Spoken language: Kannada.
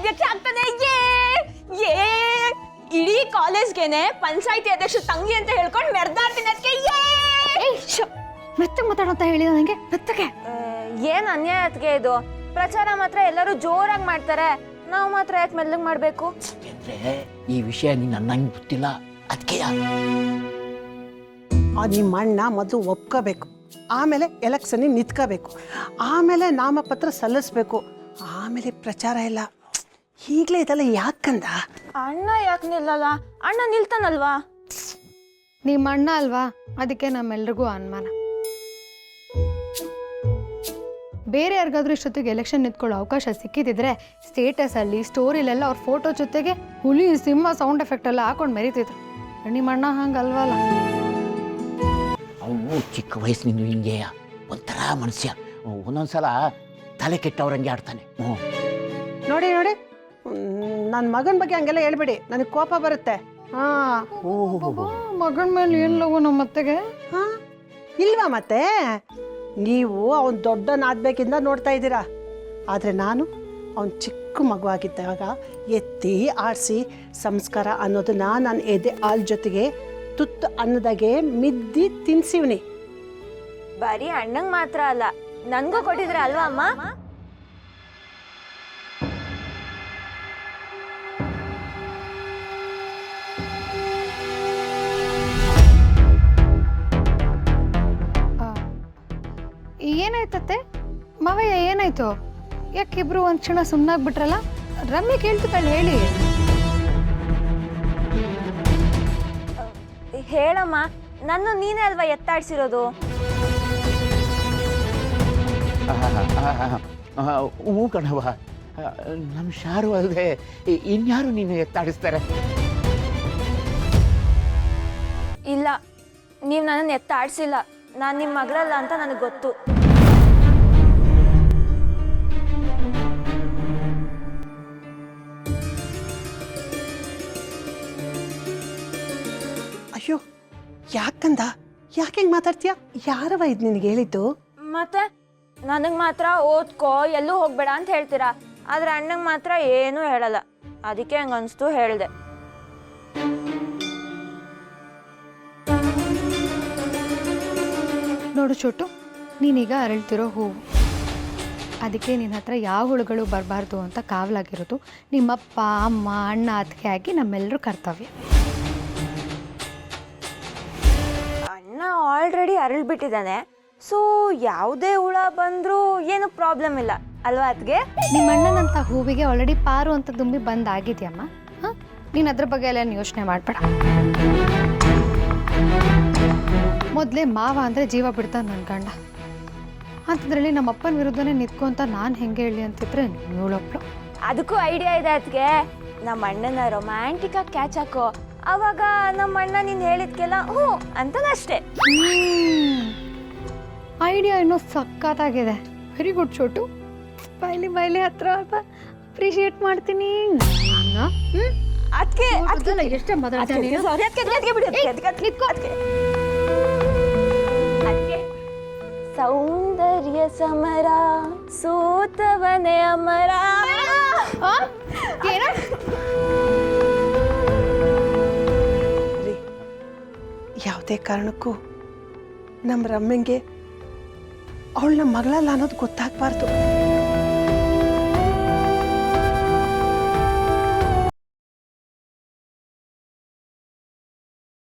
ಅಧ್ಯಕ್ಷ ಆಗ್ತಾನೆ. ಇಡೀ ಕಾಲೇಜ್ಗೆನೆ ಪಂಚಾಯತಿ ಅಧ್ಯಕ್ಷ ತಂಗಿ ಅಂತ ಹೇಳ್ಕೊಂಡು ಮೆರ್ದಾಡ್ತೀನಿ. ಅದಕ್ಕೆ ಮೆತ್ತ ಮಾತಾಡಂತ ಹೇಳಿದ ನನಗೆ ಮೆತ್ತಗೆ. ಏನ್ ಅನ್ಯಾಯ ಅದಕ್ಕೆ ಇದು. ಪ್ರಚಾರ ಮಾತ್ರ ಎಲ್ಲರೂ ಜೋರಾಗಿ ಮಾಡ್ತಾರೆ, ನಾವು ಮಾತ್ರ ಯಾಕೆ ಮೆಲ್ಲಗ್ ಮಾಡ್ಬೇಕು? ಈ ವಿಷಯ ನೀನು ಅನ್ನಂಗೆ ಗೊತ್ತಿಲ್ಲ ಅದಕ್ಕೆ. ನಿಮ್ಮ ಅಣ್ಣ ಮೊದಲು ಒಪ್ಕೋಬೇಕು, ಆಮೇಲೆ ಎಲೆಕ್ಷನಿಗೆ ನಿಂತ್ಕೋಬೇಕು, ಆಮೇಲೆ ನಾಮಪತ್ರ ಸಲ್ಲಿಸ್ಬೇಕು, ಆಮೇಲೆ ಪ್ರಚಾರ ಎಲ್ಲ. ಈಗಲೇ ಇದೆಲ್ಲ ಯಾಕಂದ? ಅಣ್ಣ ಯಾಕೆ ನಿಲ್ಲಲ್ಲ? ಅಣ್ಣ ನಿಲ್ತಾನಲ್ವಾ? ನಿಮ್ಮ ಅಣ್ಣ ಅಲ್ವಾ, ಅದಕ್ಕೆ ನಮ್ಮೆಲ್ರಿಗೂ ಅನುಮಾನ. ಬೇರೆ ಯಾರಿಗಾದ್ರೂ ಇಷ್ಟೊತ್ತಿಗೆ ಎಲೆಕ್ಷನ್ ನಿಂತ್ಕೊಳ್ಳೋ ಅವಕಾಶ ಸಿಕ್ಕಿದ್ರೆ ಸ್ಟೇಟಸಲ್ಲಿ ಸ್ಟೋರಿಲೆಲ್ಲ ಅವ್ರ ಫೋಟೋ ಜೊತೆಗೆ ಹುಲಿ ಸಿಂಹ ಸೌಂಡ್ ಎಫೆಕ್ಟ್ ಎಲ್ಲ ಹಾಕೊಂಡು ಮೆರೀತಿದ್ರು. ನಿಮ್ಮ ಅಣ್ಣ ಹಂಗಲ್ವಲ್ಲ. ಅವನು ಚಿಕ್ಕ ವಯಸ್ಸಿನಿಂದ ಹಿಂಗೆ ಒಂಥರ ಮನುಷ್ಯ. ಒಂದೊಂದ್ಸಲ ತಲೆ ಕೆಟ್ಟವ್ರಂಗೆ ಆಡ್ತಾನೆ. ನೋಡಿ ನೋಡಿ, ನನ್ನ ಮಗನ ಬಗ್ಗೆ ಹಂಗೆಲ್ಲ ಹೇಳ್ಬೇಡಿ, ನನಗೆ ಕೋಪ ಬರುತ್ತೆ. ಮಗನ ಮೇಲೆ ಏನು ಲಗು ನಮ್ಮ ಅತ್ತೆಗೆ? ಇಲ್ವಾ ಮತ್ತೆ? ನೀವು ಅವನು ದೊಡ್ಡನಾದ್ಬೇಕಿಂದ ನೋಡ್ತಾ ಇದ್ದೀರಾ, ಆದರೆ ನಾನು ಅವನು ಚಿಕ್ಕ ಮಗುವಾಗಿದ್ದಾಗ ಎತ್ತಿ ಆಡಿಸಿ ಸಂಸ್ಕಾರ ಅನ್ನೋದನ್ನ ನಾನು ಎದೆ ಹಾಲ್ ಜೊತೆಗೆ ತುತ್ತು ಅನ್ನದಾಗೆ ಮಿದ್ದಿ ತಿನ್ಸಿವ್ನಿ. ಬರೀ ಅಣ್ಣಂಗ್ ಮಾತ್ರ ಅಲ್ಲ, ನನ್ಗೂ ಕೊಟ್ಟಿದ್ರ ಅಲ್ವಾ ಅಮ್ಮ? ಏನಾಯ್ತತ್ತೆ ಮಾವಯ್ಯ, ಏನಾಯ್ತು? ಯಾಕಿಬ್ರು ಒಂದ್ ಕ್ಷಣ ಸುಮ್ಮನಾಗ್ಬಿಟ್ರಲ್ಲ? ರಮ್ಯ ಕೇಳ್ತಿದ್ದಾಳೆ, ಹೇಳಿ. ಹೇಳಮ್ಮ, ನನ್ನ ನೀನೇ ಅಲ್ವಾ ಎತ್ತಾಡ್ಸಿರೋದು? ಹೂ ಕಣವ, ನಮ್ಮ ಶಾರು ಅಲ್ಲದೆ ಇನ್ಯಾರು ನೀನು ಎತ್ತಾಡಿಸ್ತಾರೆ? ಇಲ್ಲ, ನೀವು ನನ್ನನ್ನು ಎತ್ತಾಡ್ಸಿಲ್ಲ. ನಾನು ನಿಮ್ಮ ಮಗಳಲ್ಲ ಅಂತ ನನಗೆ ಗೊತ್ತು. ಅಯ್ಯೋ, ಯಾಕಂದ? ಯಾಕೆ ಹಿಂಗೆ ಮಾತಾಡ್ತೀಯ? ಯಾರವ ಇದು ನಿನಗೆ ಹೇಳಿದ್ದು? ಮತ್ತೆ ನನಗೆ ಮಾತ್ರ ಓದ್ಕೋ, ಎಲ್ಲೂ ಹೋಗ್ಬೇಡ ಅಂತ ಹೇಳ್ತೀರಾ, ಆದ್ರೆ ಅಣ್ಣಂಗೆ ಮಾತ್ರ ಏನೂ ಹೇಳಲ್ಲ. ಅದಕ್ಕೆ ಹಂಗೆ ಅನಿಸ್ತು, ಹೇಳಿದೆ. ನೋಡು ಚೋಟು, ನೀನೀಗ ಅರಳ್ತಿರೋ ಹೂವು, ಅದಕ್ಕೆ ನಿನ್ನ ಹತ್ರ ಯಾವ ಹುಳುಗಳು ಬರಬಾರ್ದು ಅಂತ ಕಾವಲಾಗಿರೋದು ನಿಮ್ಮಪ್ಪ ಅಮ್ಮ ಅಣ್ಣ ಅದಕ್ಕೆ ಆಗಿ ನಮ್ಮೆಲ್ಲರೂ ಕರ್ತವ್ಯ. ಅಣ್ಣ ಆಲ್ರೆಡಿ ಅರಳ್ಬಿಟ್ಟಿದ್ದಾನೆ, ಸೊ ಯಾವುದೇ ಹುಳ ಬಂದರೂ ಏನು ಪ್ರಾಬ್ಲಮ್ ಇಲ್ಲ ಅಲ್ವಾ ಅದಕ್ಕೆ? ನಿಮ್ಮ ಅಣ್ಣನಂಥ ಹೂವಿಗೆ ಆಲ್ರೆಡಿ ಪಾರು ಅಂತ ದುಂಬಿ ಬಂದಾಗಿದೆಯಮ್ಮ. ಹಾಂ, ನೀನು ಅದ್ರ ಬಗ್ಗೆ ಎಲ್ಲ ಯೋಚನೆ ಮಾಡಬೇಡ. ಮೊದಲೇ ಮಾವ ಅಂದರೆ ಜೀವ ಬಿಡ್ತಾನೆ ನನ್ನ ಗಂಡ. ಅಂಥದ್ರಲ್ಲಿ ನಮ್ಮ ಅಪ್ಪನ ವಿರುದ್ಧನೇ ನಿಂತ್ಕೊ ಅಂತ ನಾನು ಹೆಂಗೆ ಹೇಳಿ ಅಂತಿದ್ರೆ ಇವಳೊಬ್ಳು. ಅದಕ್ಕೂ ಐಡಿಯಾ ಇದೆ ಅದಕ್ಕೆ. ನಮ್ಮ ಅಣ್ಣನ ರೊಮ್ಯಾಂಟಿಕಾಗಿ ಕ್ಯಾಚ್ ಹಾಕೋ, ಅವಾಗ ನಮ್ಮ ಅಣ್ಣ ನೀನು ಹೇಳಿದ್ಕೆಲ್ಲ ಹ್ಞೂ ಅಂತದಷ್ಟೇ. ಐಡಿಯಾ ಇನ್ನೂ ಸಖತ್ತಾಗಿದೆ. Very good Chotu. ಬೈಲಿ ಬೈಲಿ ಹತ್ರ ಅಪ್ರಿಷಿಯೇಟ್ ಮಾಡ್ತೀನಿ. ಅದಕ್ಕೆ ಎಷ್ಟೇ ಮಾತಾಡ್ತೀನಿ. ಸೌಂದರ್ಯ ಸಮರ ಸೋತವನೇ ಅಮರ. ಯಾವುದೇ ಕಾರಣಕ್ಕೂ ನಮ್ಮ ರಮ್ಯಂಗೆ ಅವಳ ನಮ್ಮ ಮಗಳಲ್ಲ ಅನ್ನೋದು ಗೊತ್ತಾಗಬಾರ್ದು.